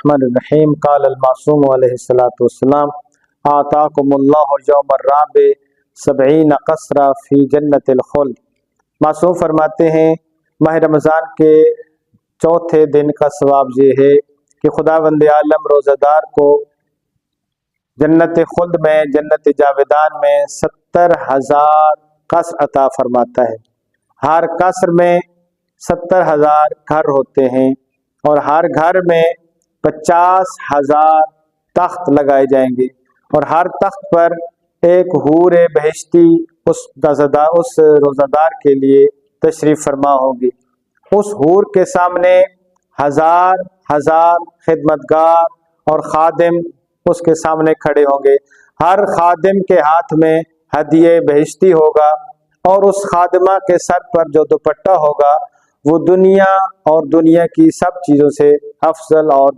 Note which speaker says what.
Speaker 1: बिस्मिल्लाहिर्रहमानिर्रहीम। क़ाल अल-मासूम अलैहिस्सलातु वस्सलाम आताकुमुल्लाहु यौमर राबि सबईन क़स्रा फ़ी जन्नतिल खुल्द। मासूम फरमाते हैं माह रमज़ान के चौथे दिन का सवाब ये है कि खुदावंद आलम रोज़ादार को जन्नत खुल्द में, जन्नत जावेदान में 70,000 कसर अता फरमाता है। हर कसर में 70,000 घर होते हैं और हर घर में 50,000 तख्त लगाए जाएंगे और हर तख्त पर एक हूर बहिश्ती उस रोज़ादार के लिए तशरीफ़ फरमा होगी। उस हूर के सामने हजार हजार खिदमतगार और खादिम उसके सामने खड़े होंगे। हर खादिम के हाथ में हदिये बहिश्ती होगा और उस खादिमा के सर पर जो दुपट्टा होगा वो दुनिया और दुनिया की सब चीज़ों से अफजल और